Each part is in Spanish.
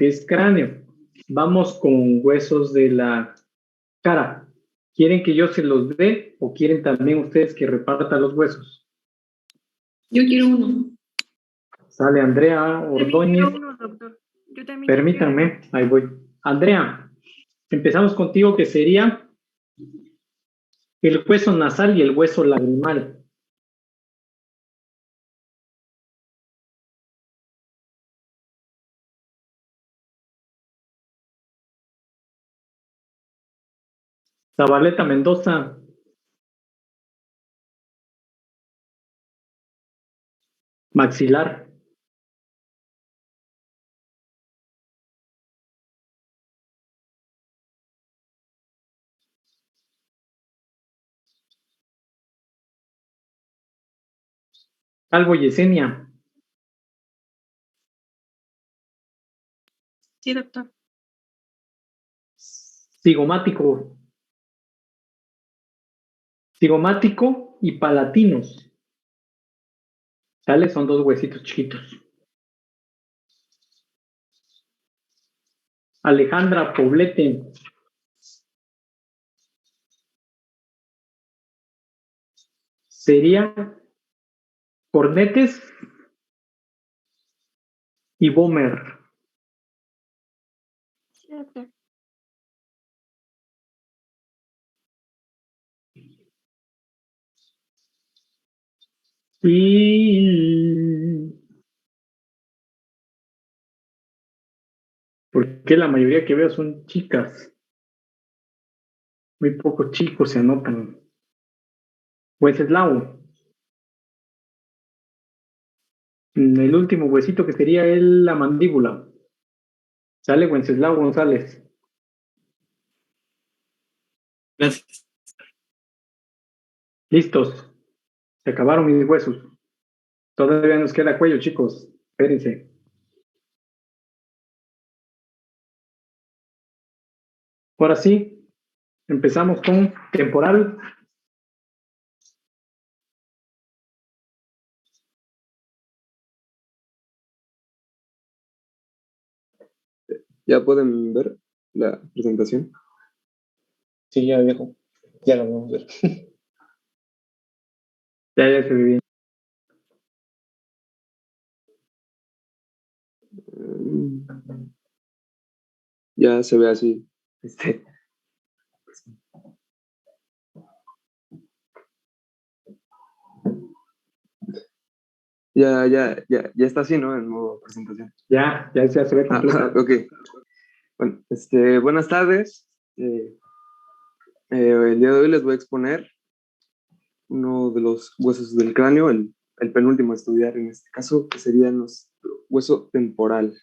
que es cráneo. Vamos con huesos de la cara. ¿Quieren que yo se los dé o quieren también ustedes que reparta los huesos? Yo quiero uno. Sale Andrea Ordóñez. Yo uno, doctor. Yo también Permítanme, ahí voy. Andrea, empezamos contigo, que sería el hueso nasal y el hueso lagrimal. Zabaleta Mendoza. Maxilar. Calvo Yesenia. Sí, doctor. Cigomático. Cigomático y palatinos. ¿Sale? Son dos huesitos chiquitos. Alejandra Poblete. Sería cornetes y Bomer. Sí, doctor. Y porque la mayoría que veo son chicas. Muy pocos chicos se anotan. Wenceslao. El último huesito que sería la mandíbula. Sale Wenceslao González. Gracias. Listos. Se acabaron mis huesos. Todavía nos queda cuello, chicos. Espérense. Ahora sí, empezamos con temporal. ¿Ya pueden ver la presentación? Sí, ya viejo. Ya lo vamos a ver. Ya se ve bien. Ya se ve así. Ya está así, ¿no? En modo presentación. Ya se ve completa. Ok. Bueno, buenas tardes. El día de hoy les voy a exponer uno de los huesos del cráneo, el penúltimo a estudiar en este caso, que sería nuestro hueso temporal.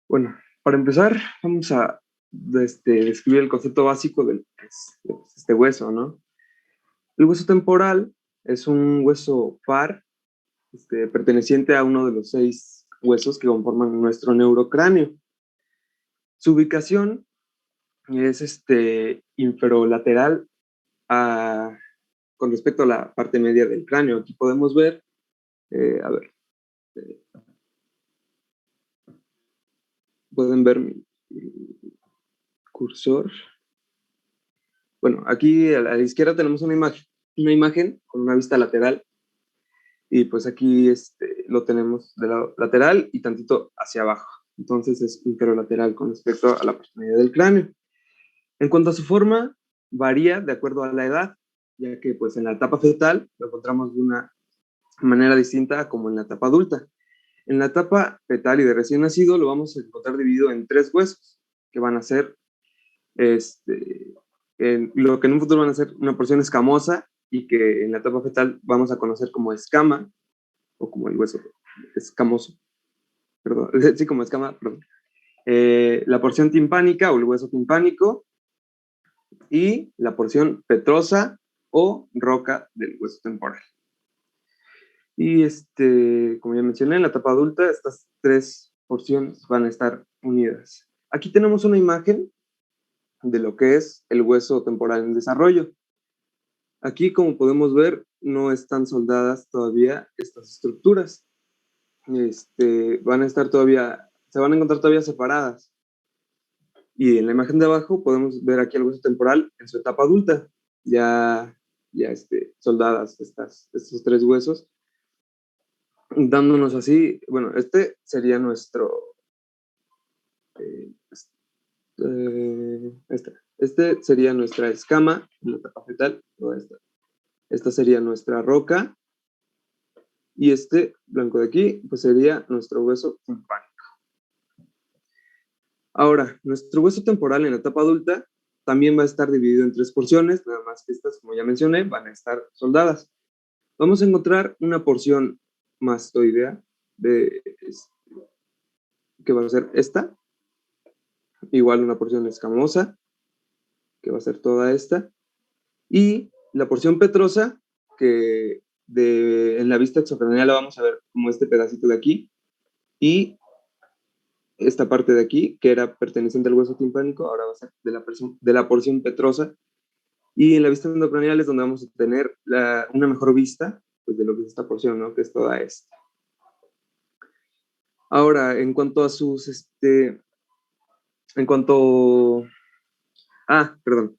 Bueno, para empezar, vamos a describir el concepto básico de este hueso, ¿no? El hueso temporal es un hueso par, perteneciente a uno de los 6 huesos que conforman nuestro neurocráneo. Su ubicación es inferolateral con respecto a la parte media del cráneo. Aquí podemos ver, pueden ver mi cursor. Bueno, aquí a la izquierda tenemos una imagen con una vista lateral, y pues aquí lo tenemos del lado lateral y tantito hacia abajo. Entonces es inferolateral con respecto a la parte media del cráneo. En cuanto a su forma, varía de acuerdo a la edad, ya que pues en la etapa fetal lo encontramos de una manera distinta como en la etapa adulta. En la etapa fetal y de recién nacido lo vamos a encontrar dividido en 3 huesos, que van a ser lo que en un futuro van a ser una porción escamosa, y que en la etapa fetal vamos a conocer como escama, o como el hueso escamoso, perdón, sí, como escama, perdón. La porción timpánica o el hueso timpánico, y la porción petrosa o roca del hueso temporal. Y como ya mencioné, en la etapa adulta estas 3 porciones van a estar unidas. Aquí tenemos una imagen de lo que es el hueso temporal en desarrollo. Aquí, como podemos ver, no están soldadas todavía estas estructuras. van a estar todavía, se van a encontrar todavía separadas. Y en la imagen de abajo podemos ver aquí el hueso temporal en su etapa adulta, ya soldadas estos tres huesos, dándonos así, bueno, este sería nuestro, este sería nuestra escama en la etapa fetal, esta sería nuestra roca, y este blanco de aquí, pues sería nuestro hueso timpánico. Ahora, nuestro hueso temporal en la etapa adulta también va a estar dividido en tres porciones, nada más que estas, como ya mencioné, van a estar soldadas. Vamos a encontrar una porción mastoidea, que va a ser esta, igual una porción escamosa, que va a ser toda esta, y la porción petrosa, que en la vista exocranial la vamos a ver como este pedacito de aquí, y esta parte de aquí, que era perteneciente al hueso timpánico, ahora va a ser de la porción petrosa, y en la vista endocranial es donde vamos a tener una mejor vista pues, de lo que es esta porción, ¿no? Que es toda esta. Ahora, en cuanto a sus, perdón.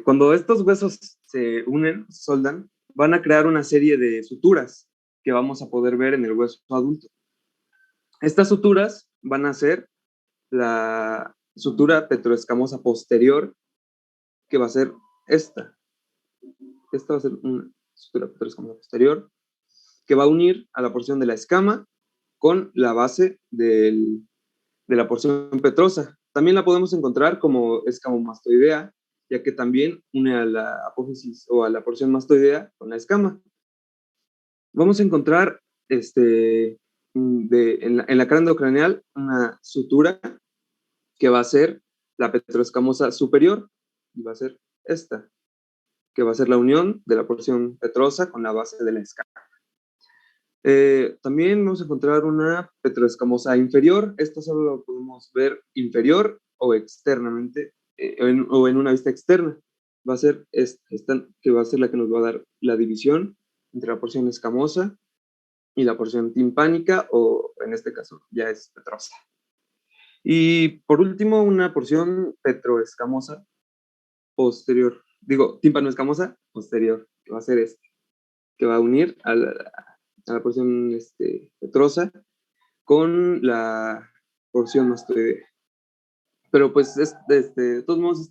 Cuando estos huesos se unen, soldan, van a crear una serie de suturas que vamos a poder ver en el hueso adulto. Estas suturas van a ser la sutura petroescamosa posterior, que va a ser esta. Esta va a ser una sutura petroescamosa posterior, que va a unir a la porción de la escama con la base de la porción petrosa. También la podemos encontrar como escamomastoidea, ya que también une a la apófisis o a la porción mastoidea con la escama. Vamos a encontrar en la cara endocranial una sutura que va a ser la petroescamosa superior, y va a ser esta, que va a ser la unión de la porción petrosa con la base de la escama. También vamos a encontrar una petroescamosa inferior. Esta solo lo podemos ver inferior o externamente, o en una vista externa. Va a ser esta, que va a ser la que nos va a dar la división entre la porción escamosa y la porción timpánica, o en este caso ya es petrosa. Y por último, una porción petroescamosa posterior. Digo, tímpano-escamosa posterior, que va a ser que va a unir a la porción petrosa con la porción mastoidea. Pero pues, de todos modos,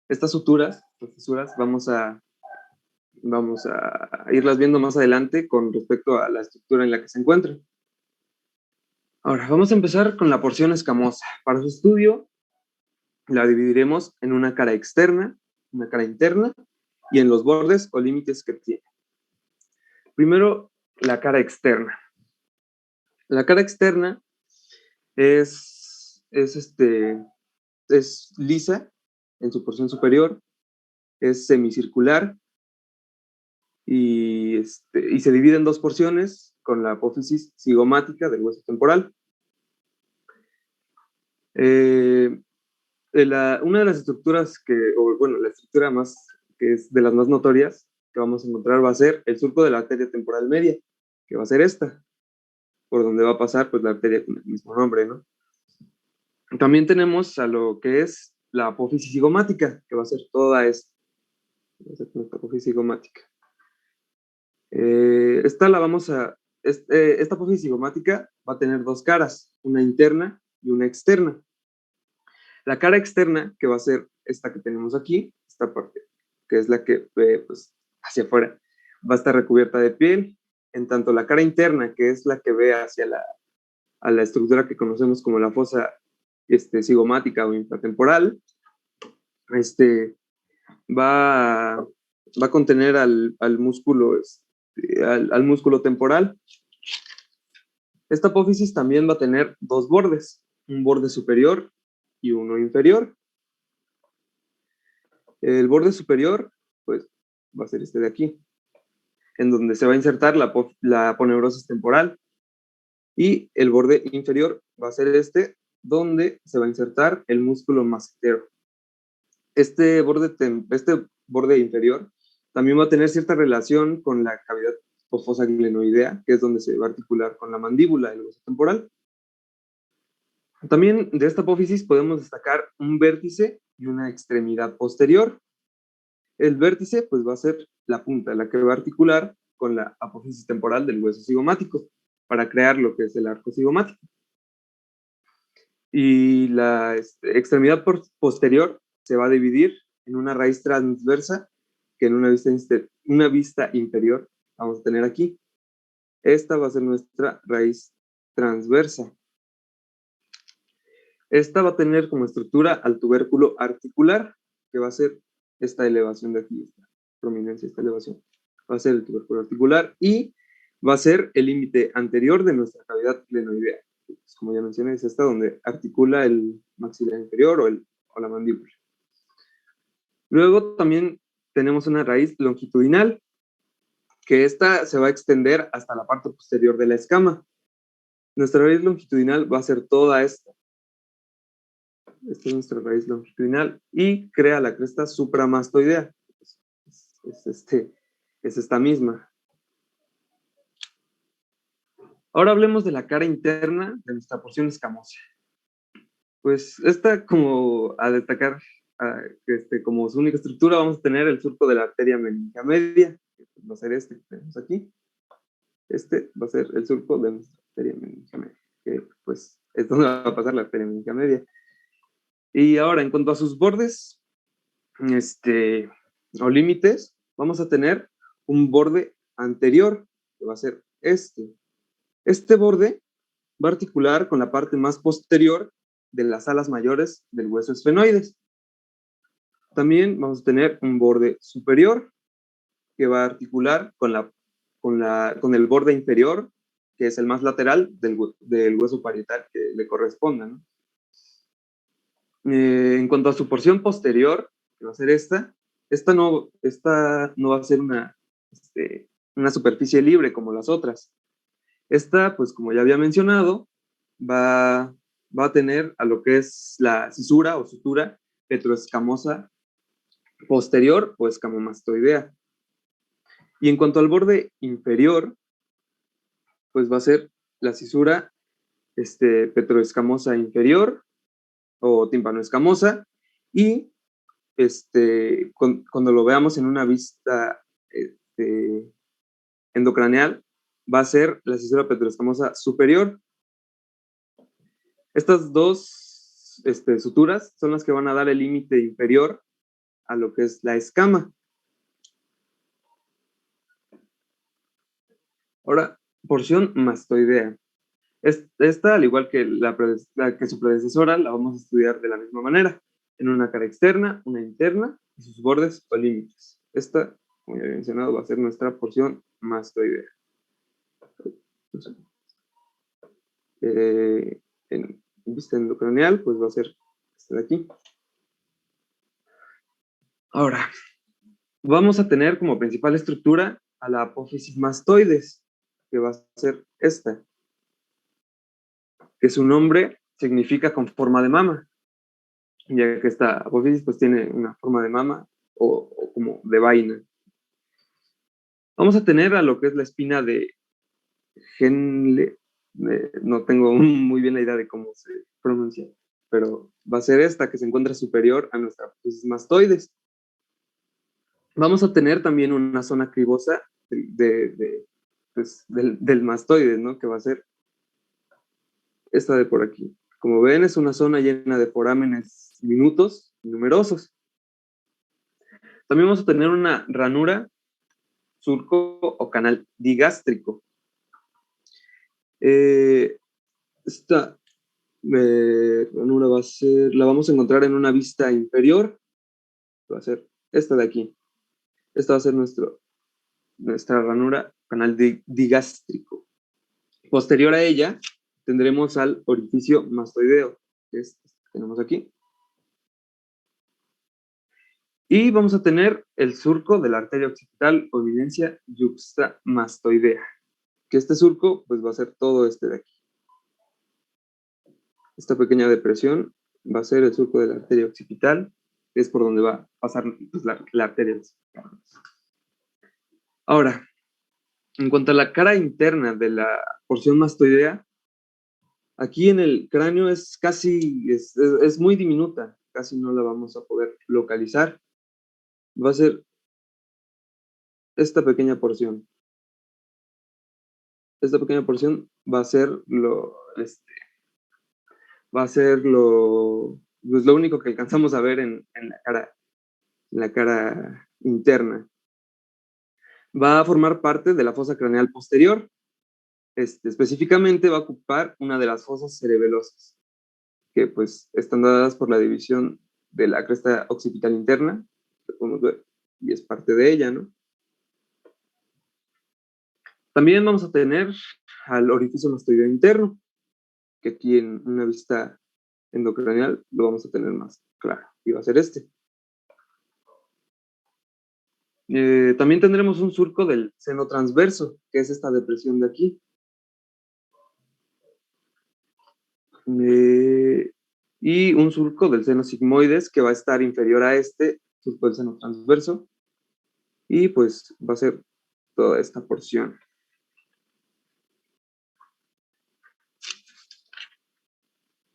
estas suturas, estas fisuras, vamos a irlas viendo más adelante con respecto a la estructura en la que se encuentran. Ahora, vamos a empezar con la porción escamosa. Para su estudio, la dividiremos en una cara externa, una cara interna, y en los bordes o límites que tiene. Primero, la cara externa. La cara externa es lisa en su porción superior, es semicircular y se divide en dos porciones con la apófisis cigomática del hueso temporal. Una de las estructuras la estructura que es de las más notorias que vamos a encontrar va a ser el surco de la arteria temporal media, que va a ser esta, por donde va a pasar pues la arteria con el mismo nombre, ¿no? También tenemos a lo que es la apófisis cigomática, que va a ser toda esta. Va a ser nuestra apófisis cigomática. Esta apófisis cigomática va a tener dos caras, una interna y una externa. La cara externa, que va a ser esta que tenemos aquí, esta parte, que es la que ve pues, hacia afuera, va a estar recubierta de piel, en tanto la cara interna, que es la que ve hacia a la estructura que conocemos como la fosa cigomática o infratemporal, va a contener al músculo, al músculo temporal. Esta apófisis también va a tener dos bordes, un borde superior y uno inferior. El borde superior, pues, va a ser este de aquí, en donde se va a insertar la aponeurosis temporal. Y el borde inferior va a ser donde se va a insertar el músculo massetero. Este borde inferior también va a tener cierta relación con la cavidad o fosa glenoidea, que es donde se va a articular con la mandíbula del hueso temporal. También de esta apófisis podemos destacar un vértice y una extremidad posterior. El vértice pues va a ser la punta, la que va a articular con la apófisis temporal del hueso cigomático para crear lo que es el arco cigomático. Y la extremidad posterior se va a dividir en una raíz transversa que en una vista inferior vamos a tener aquí. Esta va a ser nuestra raíz transversa. Esta va a tener como estructura al tubérculo articular, que va a ser esta elevación de aquí, esta prominencia, esta elevación. Va a ser el tubérculo articular y va a ser el límite anterior de nuestra cavidad glenoidea. Pues, como ya mencioné, es esta donde articula el maxilar inferior o la mandíbula. Luego también tenemos una raíz longitudinal, que esta se va a extender hasta la parte posterior de la escama. Nuestra raíz longitudinal va a ser toda esta. Esta es nuestra raíz longitudinal y crea la cresta supramastoidea. Es esta misma. Ahora hablemos de la cara interna de nuestra porción escamosa. Pues esta, como a destacar, como su única estructura, vamos a tener el surco de la arteria meningia media, que va a ser este que tenemos aquí. Este va a ser el surco de nuestra arteria meningia media, que pues es donde va a pasar la arteria meningia media. Y ahora, en cuanto a sus bordes o límites, vamos a tener un borde anterior, que va a ser este. Este borde va a articular con la parte más posterior de las alas mayores del hueso esfenoides. También vamos a tener un borde superior, que va a articular con el borde inferior, que es el más lateral del hueso parietal que le corresponda, ¿no? En cuanto a su porción posterior, que va a ser esta no va a ser una superficie libre como las otras. Esta, pues como ya había mencionado, va a tener a lo que es la cisura o sutura petroescamosa posterior o escamomastoidea. Y en cuanto al borde inferior, pues va a ser la cisura petroescamosa inferior o tímpanoescamosa, y cuando lo veamos en una vista endocraneal, va a ser la cisura petroescamosa superior. Estas dos suturas son las que van a dar el límite inferior a lo que es la escama. Ahora, porción mastoidea. Esta, al igual que que su predecesora, la vamos a estudiar de la misma manera, en una cara externa, una interna y sus bordes o límites. Esta, como ya había mencionado, va a ser nuestra porción mastoidea. En vista endocraneal, pues va a ser esta de aquí. Ahora, vamos a tener como principal estructura a la apófisis mastoides, que va a ser esta, que su nombre significa con forma de mama, ya que esta apófisis pues tiene una forma de mama o como de vaina. Vamos a tener a lo que es la espina de Henle, no tengo muy bien la idea de cómo se pronuncia, pero va a ser esta que se encuentra superior a nuestra apófisis mastoides. Vamos a tener también una zona cribosa del mastoides, ¿no? Que va a ser esta de por aquí. Como ven, es una zona llena de forámenes diminutos y numerosos. También vamos a tener una ranura, surco o canal digástrico. Esta ranura la vamos a encontrar en una vista inferior. Va a ser esta de aquí. Esta va a ser nuestra ranura, canal digástrico. Posterior a ella, tendremos al orificio mastoideo, que tenemos aquí. Y vamos a tener el surco de la arteria occipital o evidencia yuxtamastoidea, que este surco pues va a ser todo este de aquí. Esta pequeña depresión va a ser el surco de la arteria occipital, que es por donde va a pasar pues, la arteria occipital. Ahora, En cuanto a la cara interna de la porción mastoidea, aquí en el cráneo es muy diminuta, casi no la vamos a poder localizar. Va a ser esta pequeña porción. Esta pequeña porción va a ser pues lo único que alcanzamos a ver en la cara interna. Va a formar parte de la fosa craneal posterior. Específicamente va a ocupar una de las fosas cerebelosas, que pues están dadas por la división de la cresta occipital interna, que podemos ver, y es parte de ella, ¿no? También vamos a tener al orificio mastoideo interno, que aquí en una vista endocraneal lo vamos a tener más claro, y va a ser este. También tendremos un surco del seno transverso, que es esta depresión de aquí. Y un surco del seno sigmoides, que va a estar inferior a este surco del seno transverso, y pues va a ser toda esta porción.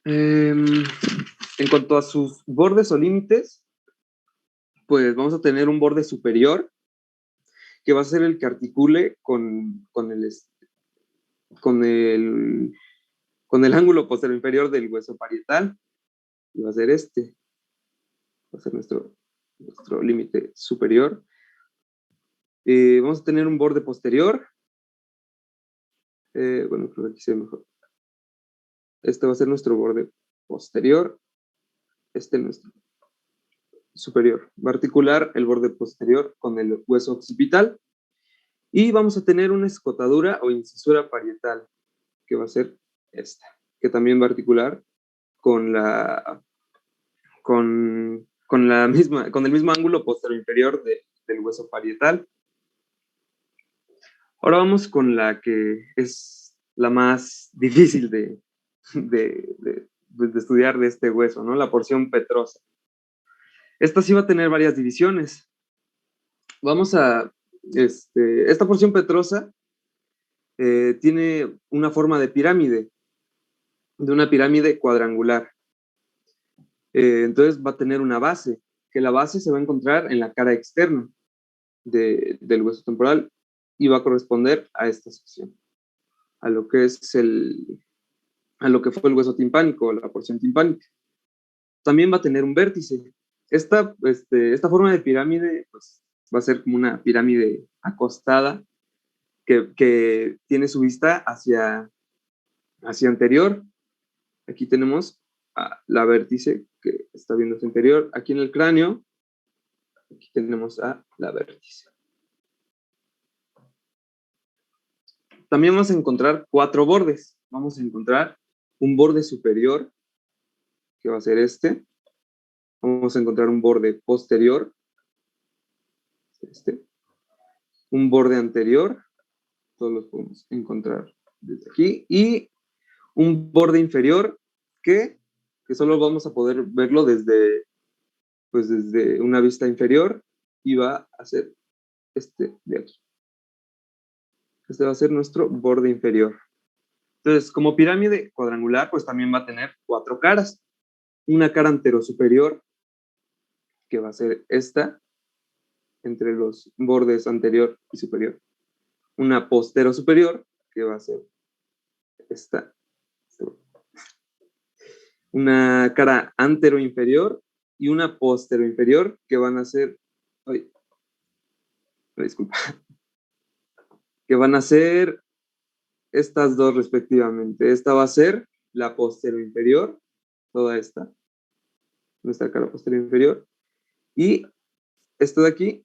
En cuanto a sus bordes o límites, pues vamos a tener un borde superior, que va a ser el que articule con el ángulo posterior inferior del hueso parietal, y va a ser este. Va a ser nuestro límite superior. Vamos a tener un borde posterior. Bueno, creo que aquí se ve mejor. Este va a ser nuestro borde posterior. Este es nuestro superior. Va a articular el borde posterior con el hueso occipital. Y vamos a tener una escotadura o incisura parietal, que va a ser esta, que también va a articular con el mismo ángulo posterior inferior del hueso parietal. Ahora vamos con la que es la más difícil de estudiar de este hueso, ¿no? La porción petrosa. Esta sí va a tener varias divisiones. Esta porción petrosa tiene una forma de una pirámide cuadrangular. Entonces va a tener una base, que la base se va a encontrar en la cara externa del hueso temporal y va a corresponder a esta sección, a lo que fue el hueso timpánico, la porción timpánica. También va a tener un vértice. Esta forma de pirámide pues, va a ser como una pirámide acostada que tiene su vista hacia anterior. Aquí tenemos a la vértice que está viendo hacia anterior. Aquí en el cráneo, aquí tenemos a la vértice. También vamos a encontrar 4 bordes. Vamos a encontrar un borde superior, que va a ser este. Vamos a encontrar un borde posterior, un borde anterior, todos los podemos encontrar desde aquí, y un borde inferior que solo vamos a poder verlo desde una vista inferior, y va a ser este de aquí. Este va a ser nuestro borde inferior. Entonces, como pirámide cuadrangular, pues también va a tener 4 caras. Una cara anterosuperior, que va a ser esta, entre los bordes anterior y superior. Una posterosuperior, que va a ser esta. Una cara anteroinferior y una posteroinferior, que van a ser... disculpa. Que van a ser estas dos respectivamente. Esta va a ser la posteroinferior, toda esta, nuestra cara posterior-inferior, y esto de aquí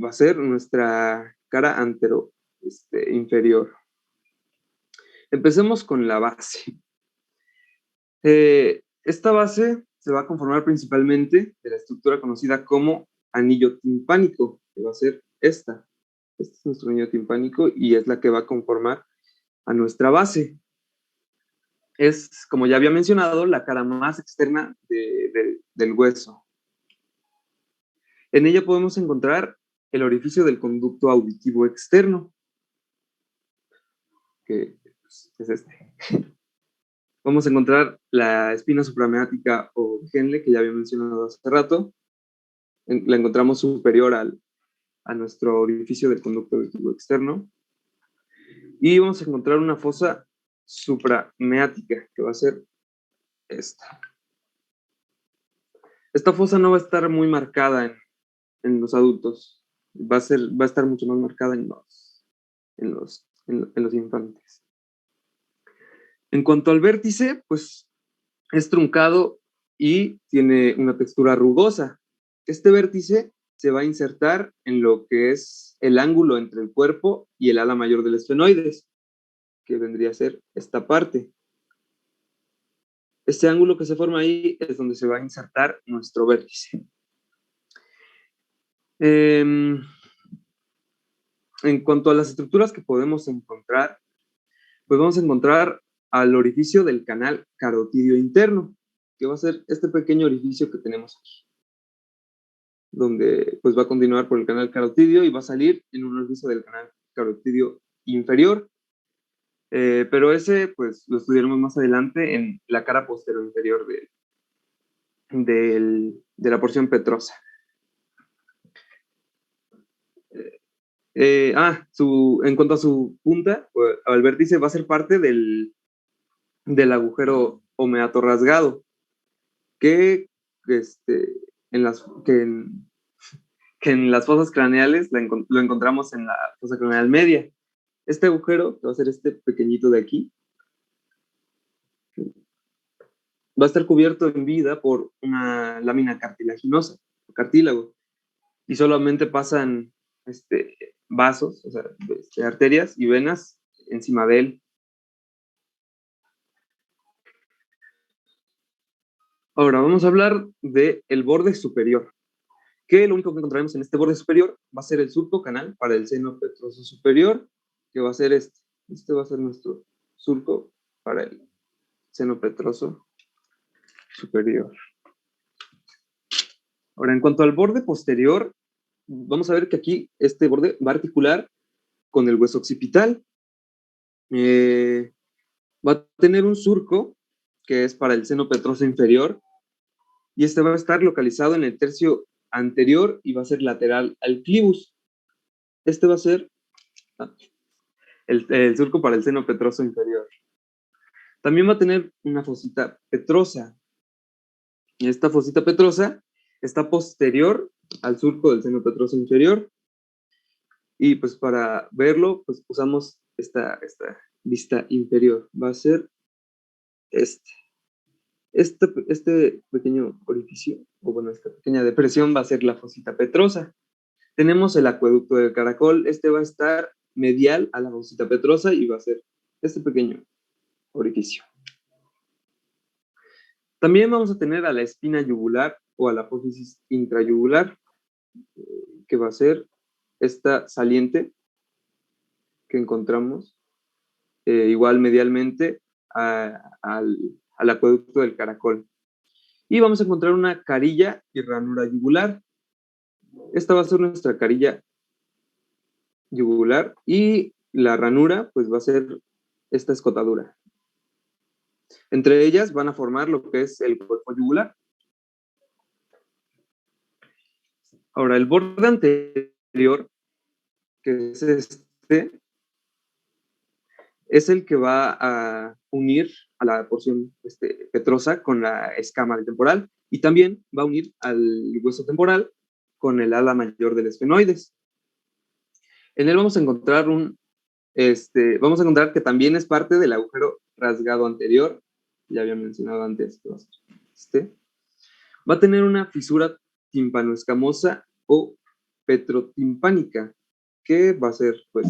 va a ser nuestra cara antero-inferior. Empecemos con la base. Esta base se va a conformar principalmente de la estructura conocida como anillo timpánico, que va a ser esta. Este es nuestro anillo timpánico y es la que va a conformar a nuestra base. Es, como ya había mencionado, la cara más externa del hueso. En ella podemos encontrar el orificio del conducto auditivo externo, que pues, es este. Vamos a encontrar la espina suprameática o Henle, que ya había mencionado hace rato. La encontramos superior a nuestro orificio del conducto auditivo externo. Y vamos a encontrar una fosa suprameática, que va a ser esta. Esta fosa no va a estar muy marcada en los adultos. Va a estar mucho más marcada en los infantes. En cuanto al vértice, pues es truncado y tiene una textura rugosa. Este vértice se va a insertar en lo que es el ángulo entre el cuerpo y el ala mayor del esfenoides, que vendría a ser esta parte. Este ángulo que se forma ahí es donde se va a insertar nuestro vértice. En cuanto a las estructuras que podemos encontrar, pues vamos a encontrar al orificio del canal carotidio interno, que va a ser este pequeño orificio que tenemos aquí, donde pues va a continuar por el canal carotidio y va a salir en un orificio del canal carotidio inferior. Pero ese pues lo estudiaremos más adelante en la cara posterior inferior de la porción petrosa. En cuanto a su punta, pues, al vértice va a ser parte del agujero homeato rasgado, que en las fosas craneales lo encontramos en la fosa craneal media. Este agujero, que va a ser este pequeñito de aquí, va a estar cubierto en vida por una lámina cartilaginosa, cartílago, y solamente pasan vasos, o sea, arterias y venas encima de él. Ahora vamos a hablar del borde superior, que lo único que encontraremos en este borde superior va a ser el surco canal para el seno petroso superior, que va a ser este. Este va a ser nuestro surco para el seno petroso superior. Ahora, en cuanto al borde posterior, vamos a ver que aquí este borde va a articular con el hueso occipital. Va a tener un surco que es para el seno petroso inferior, y este va a estar localizado en el tercio anterior y va a ser lateral al clivus. Este va a ser el surco para el seno petroso inferior. También va a tener una fosita petrosa. Y esta fosita petrosa está posterior al surco del seno petroso inferior. Y pues para verlo, pues usamos esta vista inferior. Va a ser este pequeño orificio, o bueno, esta pequeña depresión va a ser la fosita petrosa. Tenemos el acueducto del caracol. Este va a estar medial a la fosita petrosa y va a ser este pequeño orificio. También vamos a tener a la espina yugular o a la apófisis intrayugular, que va a ser esta saliente que encontramos igual medialmente al acueducto del caracol. Y vamos a encontrar una carilla y ranura yugular. Esta va a ser nuestra carilla yugular y la ranura pues va a ser esta escotadura. Entre ellas van a formar lo que es el cuerpo yugular. Ahora, el borde anterior, que es es el que va a unir a la porción petrosa con la escama del temporal, y también va a unir al hueso temporal con el ala mayor del esfenoides. En él vamos a encontrar que también es parte del agujero rasgado anterior, ya había mencionado antes, que va a ser va a tener una fisura timpanoescamosa o petrotimpánica, que va a ser pues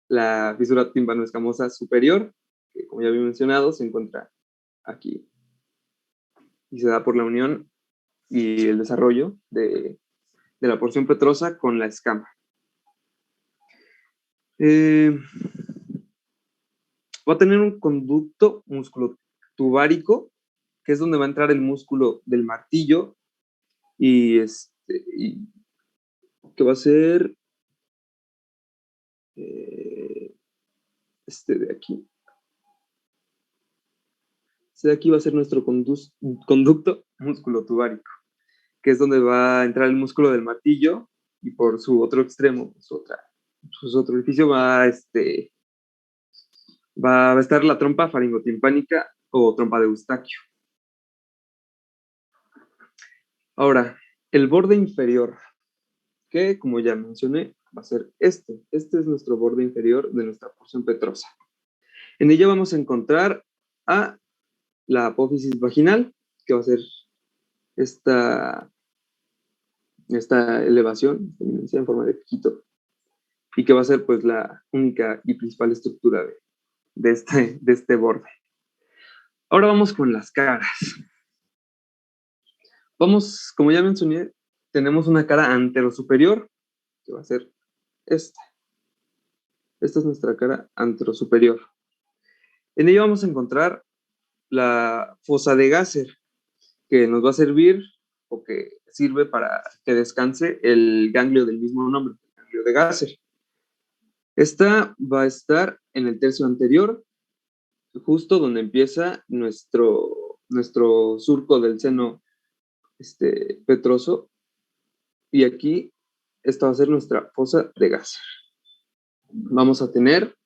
la fisura timpanoescamosa superior, que como ya había mencionado, se encuentra aquí y se da por la unión y el desarrollo de la porción petrosa con la escama. Va a tener un conducto musculotubárico, que es donde va a entrar el músculo del martillo, y que va a ser este de aquí. Este de aquí va a ser nuestro conducto músculo-tubárico, que es donde va a entrar el músculo del martillo y por su otro extremo, su otro orificio va a estar la trompa faringotimpánica o trompa de Eustaquio. Ahora, el borde inferior, que como ya mencioné, va a ser este. Este es nuestro borde inferior de nuestra porción petrosa. En ella vamos a encontrar a la apófisis vaginal, que va a ser esta elevación en forma de piquito, y que va a ser pues la única y principal estructura de este borde. Ahora vamos con las caras. Vamos, como ya mencioné, tenemos una cara anterosuperior, que va a ser esta. Esta es nuestra cara anterosuperior. En ella vamos a encontrar la fosa de Gasser, que nos va a servir o que sirve para que descanse el ganglio del mismo nombre, el ganglio de Gasser. Esta va a estar en el tercio anterior, justo donde empieza nuestro surco del seno petroso, y aquí esta va a ser nuestra fosa de Gasser. Vamos a tener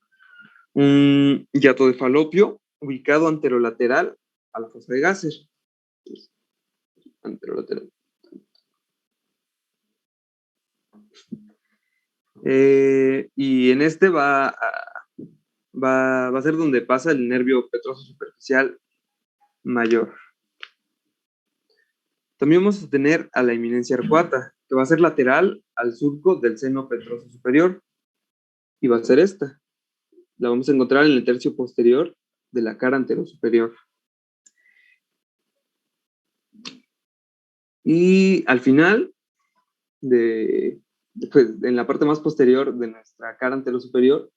un hiato de Falopio ubicado anterolateral a la fosa de Gasser. Anterolateral. Y en este va a ser donde pasa el nervio petroso superficial mayor. También vamos a tener a la eminencia arcuata, que va a ser lateral al surco del seno petroso superior, y va a ser esta. La vamos a encontrar en el tercio posterior de la cara anterosuperior. Y al final, pues, en la parte más posterior de nuestra cara anterosuperior,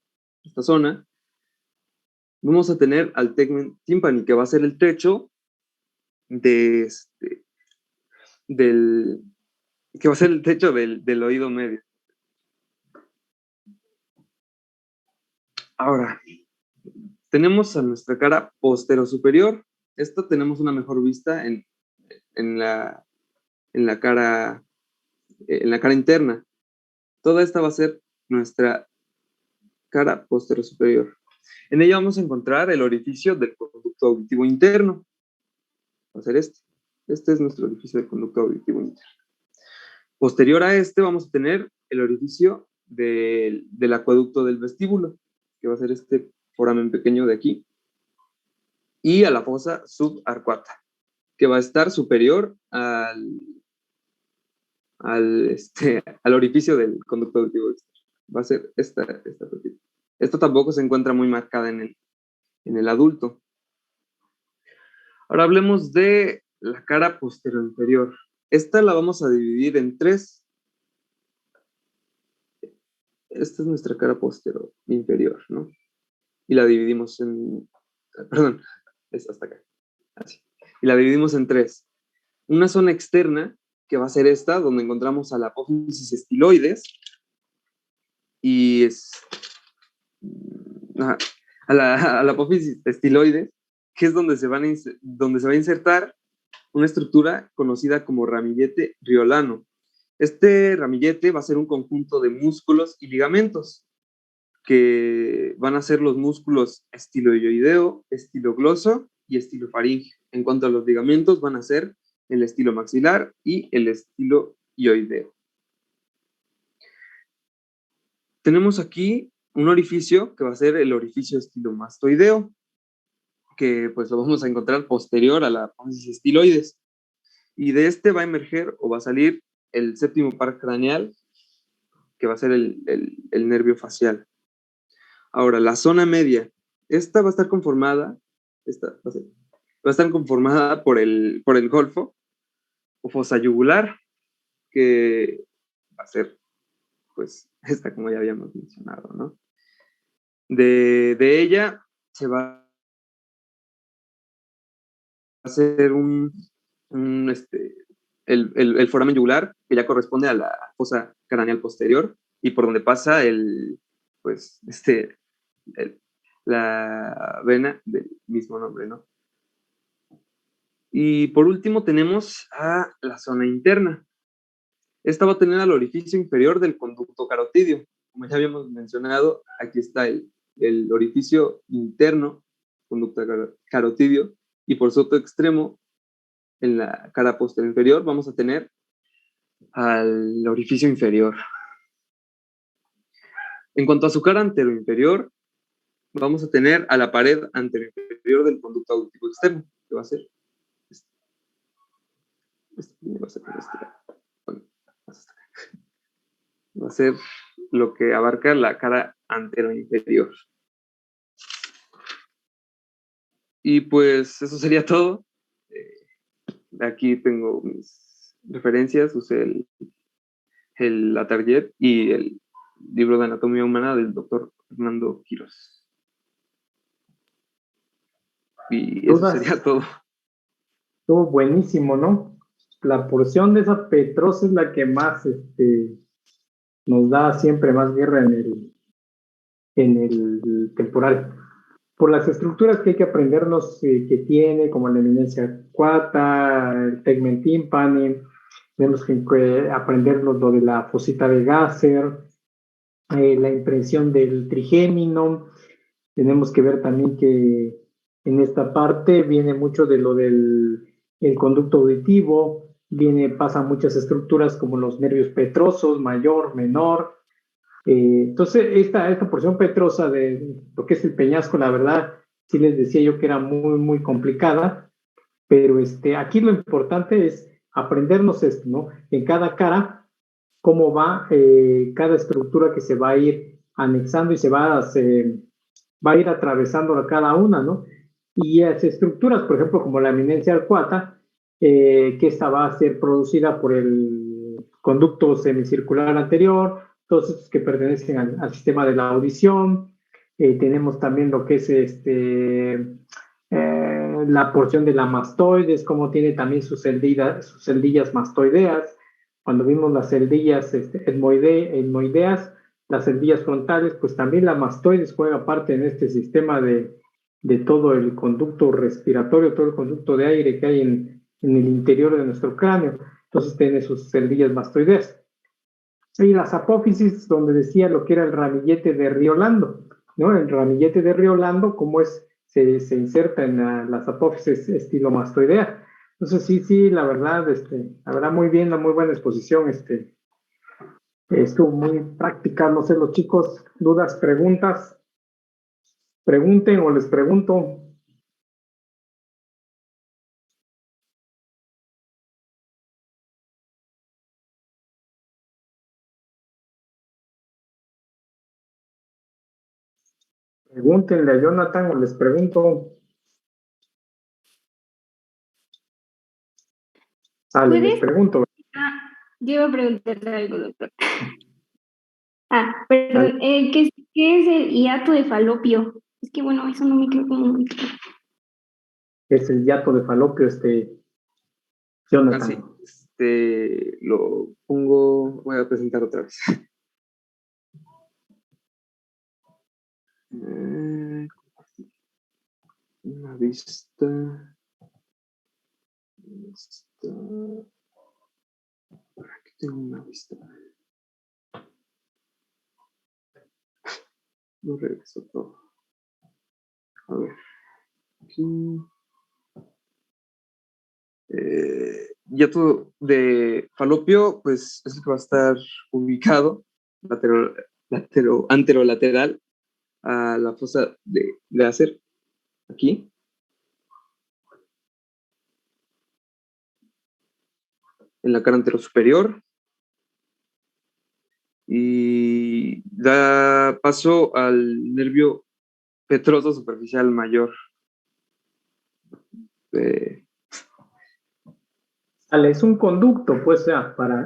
esta zona, vamos a tener al tegmen tympani, que va a ser el techo del oído medio. Ahora, tenemos a nuestra cara posterosuperior. Esta tenemos una mejor vista en la cara interna. Toda esta va a ser nuestra cara posterosuperior. En ella vamos a encontrar el orificio del conducto auditivo interno. Va a ser este. Este es nuestro orificio del conducto auditivo interno. Posterior a este vamos a tener el orificio del acueducto del vestíbulo, que va a ser este foramen pequeño de aquí, y a la fosa subarcuata, que va a estar superior al orificio del conducto auditivo externo. Va a ser esta petita. Esta tampoco se encuentra muy marcada en el adulto. Ahora hablemos de la cara posterior inferior. Esta la vamos a dividir en 3. Esta es nuestra cara posterior inferior, ¿no? Y la dividimos perdón, es hasta acá. Así. Y la dividimos en 3. Una zona externa, que va a ser esta, donde encontramos a la apófisis estiloides, y a la apófisis estiloides, que es donde se va a insertar una estructura conocida como ramillete riolano. Este ramillete va a ser un conjunto de músculos y ligamentos, que van a ser los músculos estiloioideo, estilogloso y estilofaringeo. En cuanto a los ligamentos, van a ser el estilomaxilar y el estiloioideo. Tenemos aquí un orificio que va a ser el orificio estilomastoideo, que pues lo vamos a encontrar posterior a la apófisis estiloides. Y de este va a emerger o va a salir el séptimo par craneal, que va a ser el nervio facial. Ahora, la zona media, esta va a estar conformada, por el golfo o fosa yugular, que va a ser, pues, esta como ya habíamos mencionado, ¿no? De ella se va a hacer el foramen yugular, que ya corresponde a la fosa craneal posterior, y por donde pasa la vena del mismo nombre, ¿no? Y por último tenemos a la zona interna. Esta va a tener al orificio inferior del conducto carotidio. Como ya habíamos mencionado, aquí está el orificio interno, conducto carotidio, y por su otro extremo, en la cara posterior inferior, vamos a tener al orificio inferior. En cuanto a su cara anteroinferior, vamos a tener a la pared anteroinferior del conducto auditivo externo, que va a ser va a ser bueno, va a ser lo que abarca la cara anteroinferior. Y pues eso sería todo. Aquí tengo mis referencias, usé el Atelier y el libro de anatomía humana del doctor Fernando Quirós. Y eso sería todo. Estuvo buenísimo, ¿no? La porción de esa Petrosa es la que más nos da siempre más guerra en el temporal. Por las estructuras que hay que aprendernos que tiene, como la eminencia arcuata, el tegmen timpani, tenemos que aprendernos lo de la fosita de Gasser, la impresión del trigémino. Tenemos que ver también que en esta parte viene mucho de lo del el conducto auditivo, pasa muchas estructuras como los nervios petrosos, mayor, menor. Entonces, esta porción petrosa de lo que es el peñasco, la verdad, sí les decía yo que era muy, muy complicada, pero aquí lo importante es aprendernos esto, ¿no? En cada cara, cómo va cada estructura que se va a ir anexando y va a ir atravesando a cada una, ¿no? Y las estructuras, por ejemplo, como la eminencia arcuata, que esta va a ser producida por el conducto semicircular anterior, todos estos que pertenecen al sistema de la audición. Tenemos también lo que es la porción de la mastoides, como tiene también sus celdillas mastoideas. Cuando vimos las celdillas etmoideas, las celdillas frontales, pues también la mastoides juega parte en este sistema de todo el conducto respiratorio, todo el conducto de aire que hay en el interior de nuestro cráneo. Entonces tiene sus celdillas mastoideas. Y las apófisis, donde decía lo que era el ramillete de Riolando, ¿no? El ramillete de Riolando, cómo se inserta en las apófisis estilo mastoidea. Entonces sí, la verdad muy bien, una muy buena exposición, estuvo muy práctica. No sé, los chicos, dudas, preguntas, pregunten o les pregunto. Pregúntenle a Jonathan o les pregunto. Les pregunto. Yo iba a preguntarle algo, doctor. Perdón, ¿qué es el hiato de Falopio? Es que bueno, eso no me quedó como muy claro. Es el hiato de Falopio, Jonathan. Sí. Lo pongo, voy a presentar otra vez. Una vista. Aquí tengo una vista. No regreso todo. A ver. Aquí. Hiato de Falopio, pues es el que va a estar ubicado anterolateral a la fosa de Gasser, aquí. En la cara anterosuperior. Y da paso al nervio petroso superficial mayor. Es un conducto, pues,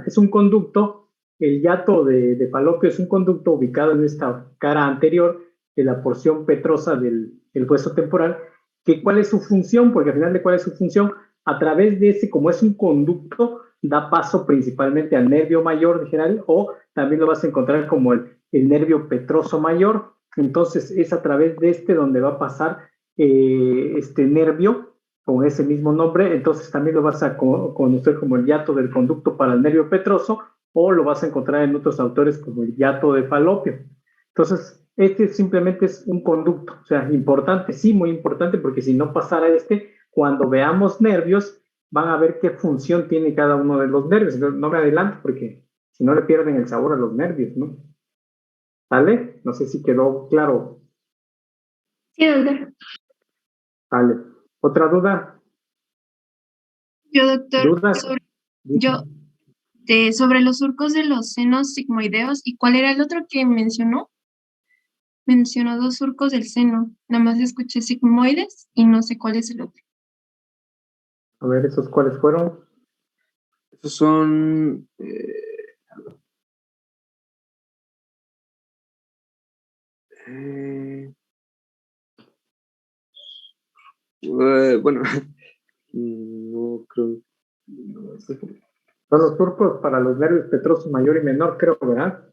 es un conducto. El hiato de Falopio es un conducto ubicado en esta cara anterior de la porción petrosa del hueso temporal. ¿Cuál es su función? Porque al final de cuál es su función, a través de ese, como es un conducto, da paso principalmente al nervio mayor de general, o también lo vas a encontrar como el nervio petroso mayor. Entonces es a través de donde va a pasar este nervio con ese mismo nombre. Entonces también lo vas a conocer como el hiato del conducto para el nervio petroso, o lo vas a encontrar en otros autores como el hiato de Falopio. Entonces, este simplemente es un conducto, o sea, importante, sí, muy importante, porque si no pasara cuando veamos nervios, van a ver qué función tiene cada uno de los nervios. No me adelanto porque si no le pierden el sabor a los nervios, ¿no? ¿Vale? No sé si quedó claro. Sí, doctor. Vale. ¿Otra duda? Yo, doctor, ¿Dudas? yo, sobre los surcos de los senos sigmoideos, ¿y cuál era el otro que mencionó? Mencionó dos surcos del seno. Nada más escuché sigmoides y no sé cuál es el otro. A ver, ¿esos cuáles fueron? Esos son... bueno, no creo... No sé. Son los surcos para los nervios petroso mayor y menor, creo, ¿verdad?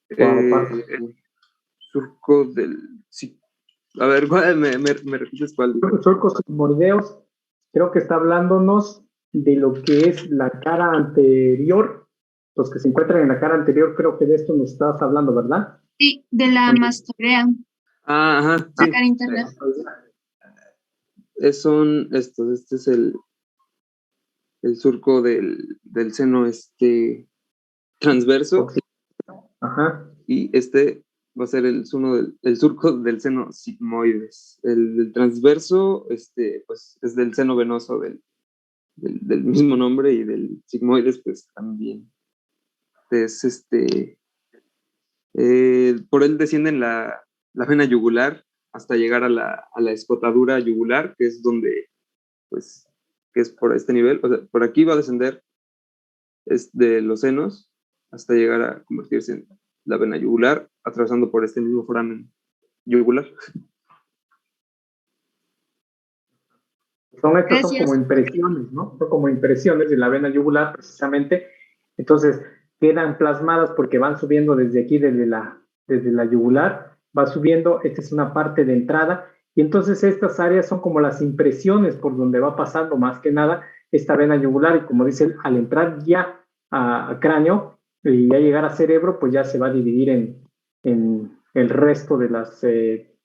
El surco del... Sí. A ver, ¿me repites cuál? Surcos sigmoideos, creo que está hablándonos de lo que es la cara anterior. Los que se encuentran en la cara anterior, creo que de esto nos estabas hablando, ¿verdad? Sí, de la mastorea, Ah, ajá, la sí. cara interna. Son estos. Este es el surco del seno transverso. Ajá. Y este va a ser el surco del seno sigmoides. El transverso, pues es del seno venoso del mismo nombre, y del sigmoides, pues también. Es por él descienden la vena yugular hasta llegar a la escotadura yugular, que es donde, pues, que es por este nivel. O sea, por aquí va a descender de los senos hasta llegar a convertirse en la vena yugular, atravesando por este mismo foramen yugular. Son estas son Gracias. como impresiones, ¿no? Son como impresiones de la vena yugular, precisamente. Entonces, quedan plasmadas porque van subiendo desde aquí, desde la yugular, va subiendo. Esta es una parte de entrada. Y entonces estas áreas son como las impresiones por donde va pasando más que nada esta vena yugular. Y como dicen, al entrar ya a cráneo y ya llegar a cerebro, pues ya se va a dividir en el resto de las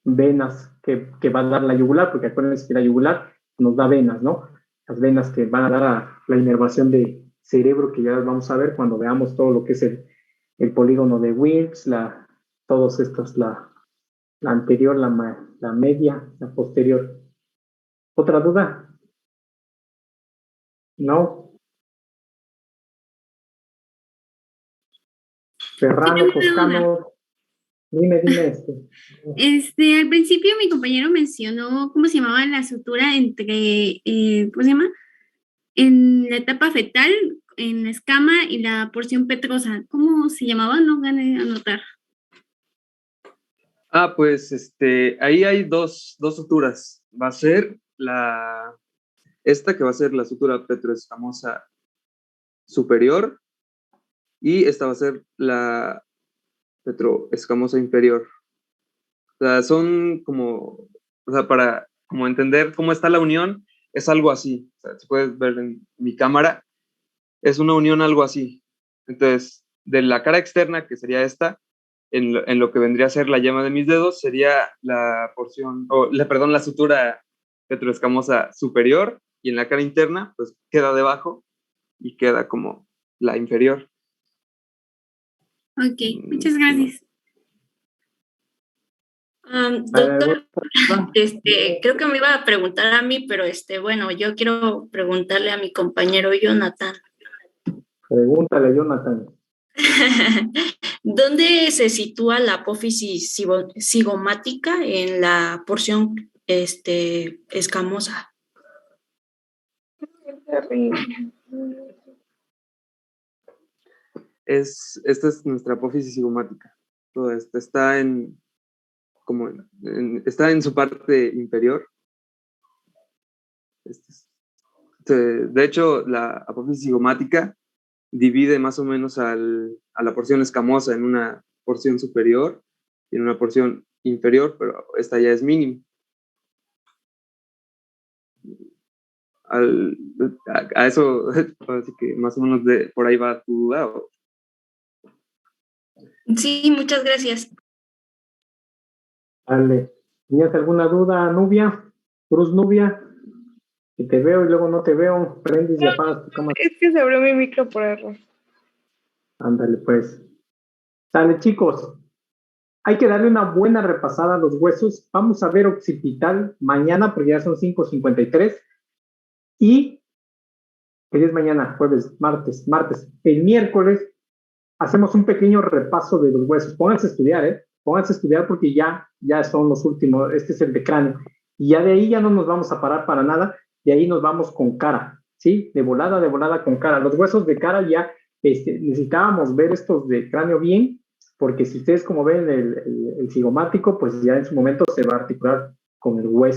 venas que va a dar la yugular, porque acuérdense que la yugular nos da venas, ¿no? Las venas que van a dar a la inervación de cerebro, que ya vamos a ver cuando veamos todo lo que es el polígono de Wilms, todos estos, la anterior, la media, la posterior. ¿Otra duda? ¿No? Sí, Serrano, tengo una duda. Toscano, dime Al principio mi compañero mencionó cómo se llamaba la sutura entre, ¿cómo se llama? En la etapa fetal, en la escama y la porción petrosa. ¿Cómo se llamaba? No gané a anotar. Pues ahí hay dos suturas. Va a ser esta, que va a ser la sutura petroescamosa superior, y esta va a ser la petroescamosa inferior. O sea, son como, o sea, para como entender cómo está la unión, es algo así. O sea, si puedes ver en mi cámara, es una unión algo así. Entonces, de la cara externa, que sería esta, en lo que vendría a ser la yema de mis dedos, sería la porción, perdón, la sutura petroescamosa superior, y en la cara interna, pues queda debajo y queda como la inferior. Ok, muchas gracias. Doctor, creo que me iba a preguntar a mí, pero bueno, yo quiero preguntarle a mi compañero Jonathan. Pregúntale, Jonathan. ¿Dónde se sitúa la apófisis cigomática en la porción escamosa? Esta es nuestra apófisis cigomática. Toda esta está está en su parte inferior. De hecho, la apófisis cigomática divide más o menos a la porción escamosa en una porción superior y en una porción inferior, pero esta ya es mínima. A eso, así que más o menos por ahí va tu duda. Sí, muchas gracias. Dale. ¿Tenías alguna duda, Nubia? Cruz Nubia, que te veo y luego no te veo, prendes y apagas tu cámara. Es que se abrió mi micro por error. Ándale, pues. Sale, chicos. Hay que darle una buena repasada a los huesos. Vamos a ver occipital mañana, porque ya son 5:53. Y, ¿qué día es mañana? Jueves, martes. El miércoles hacemos un pequeño repaso de los huesos. Pónganse a estudiar, Pónganse a estudiar porque ya son los últimos. Este es el de cráneo. Y ya de ahí ya no nos vamos a parar para nada. De ahí nos vamos con cara, ¿sí? De volada con cara. Los huesos de cara ya necesitábamos ver estos de cráneo bien, porque si ustedes como ven el cigomático, pues ya en su momento se va a articular con el hueso.